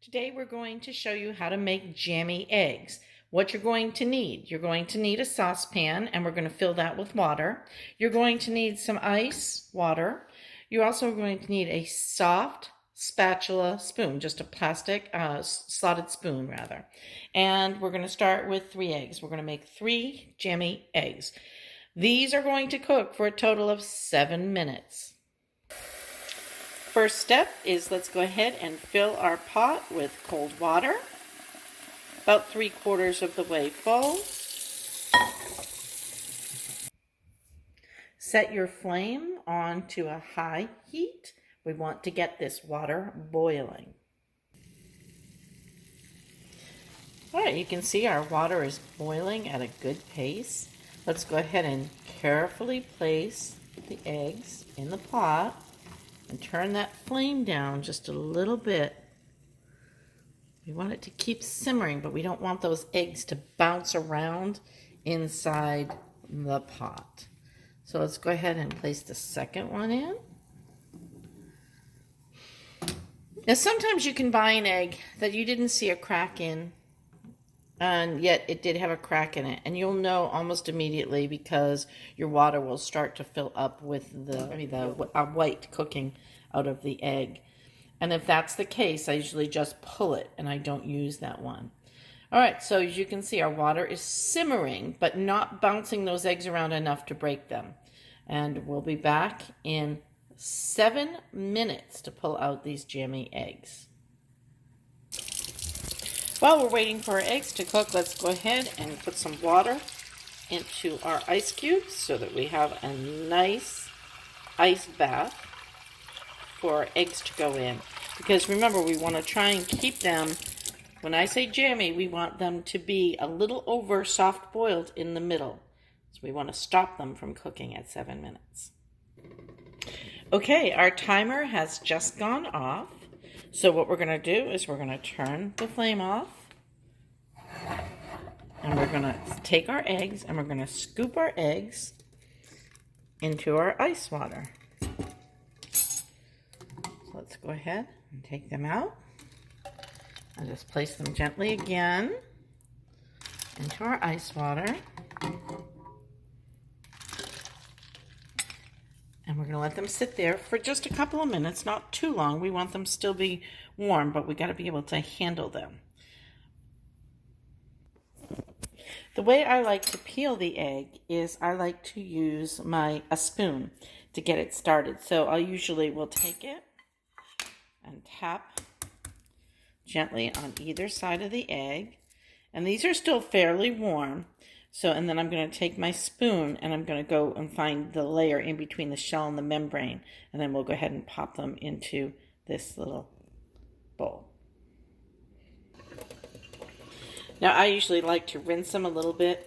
Today we're going to show you how to make jammy eggs. What you're going to need. You're going to need a saucepan, and we're going to fill that with water. You're going to need some ice, water. You're also going to need a soft spatula spoon, just a plastic slotted spoon rather. And we're going to start with 3 eggs. We're going to make 3 jammy eggs. These are going to cook for a total of 7 minutes. First step is let's go ahead and fill our pot with cold water, about 3/4 of the way full. Set your flame on to a high heat. We want to get this water boiling. All right, you can see our water is boiling at a good pace. Let's go ahead and carefully place the eggs in the pot and turn that flame down just a little bit. We want it to keep simmering, but we don't want those eggs to bounce around inside the pot. So let's go ahead and place the second one in. Now sometimes you can buy an egg that you didn't see a crack in, and yet it did have a crack in it, and you'll know almost immediately because your water will start to fill up with the white cooking out of the egg. And if that's the case, I usually just pull it, and I don't use that one. All right, so as you can see, our water is simmering, but not bouncing those eggs around enough to break them. And we'll be back in 7 minutes to pull out these jammy eggs. While we're waiting for our eggs to cook, let's go ahead and put some water into our ice cubes so that we have a nice ice bath for our eggs to go in. Because remember, we want to try and keep them, when I say jammy, we want them to be a little over soft boiled in the middle. So we want to stop them from cooking at 7 minutes. Okay, our timer has just gone off. So what we're going to do is we're going to turn the flame off, and we're going to take our eggs and we're going to scoop our eggs into our ice water. So let's go ahead and take them out and just place them gently again into our ice water. And we're going to let them sit there for just a couple of minutes, not too long. We want them to still be warm, but we got to be able to handle them. The way I like to peel the egg is I like to use a spoon to get it started. So I usually will take it and tap gently on either side of the egg. And these are still fairly warm. So, and then I'm going to take my spoon and I'm going to go and find the layer in between the shell and the membrane. And then we'll go ahead and pop them into this little bowl. Now, I usually like to rinse them a little bit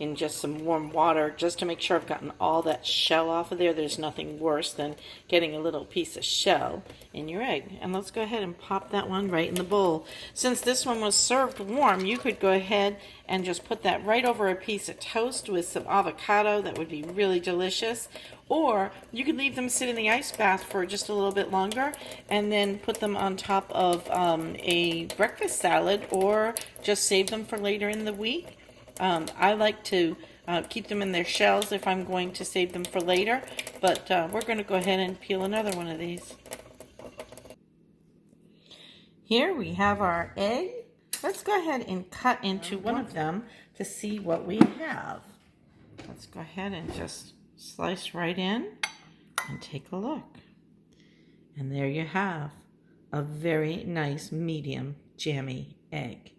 in just some warm water just to make sure I've gotten all that shell off of there. There's nothing worse than getting a little piece of shell in your egg. And let's go ahead and pop that one right in the bowl. Since this one was served warm, you could go ahead and just put that right over a piece of toast with some avocado. That would be really delicious. Or you could leave them sit in the ice bath for just a little bit longer and then put them on top of a breakfast salad, or just save them for later in the week. I like to keep them in their shells if I'm going to save them for later, but we're going to go ahead and peel another one of these. Here we have our egg. Let's go ahead and cut into one of them to see what we have. Let's go ahead and just slice right in and take a look. And there you have a very nice medium jammy egg.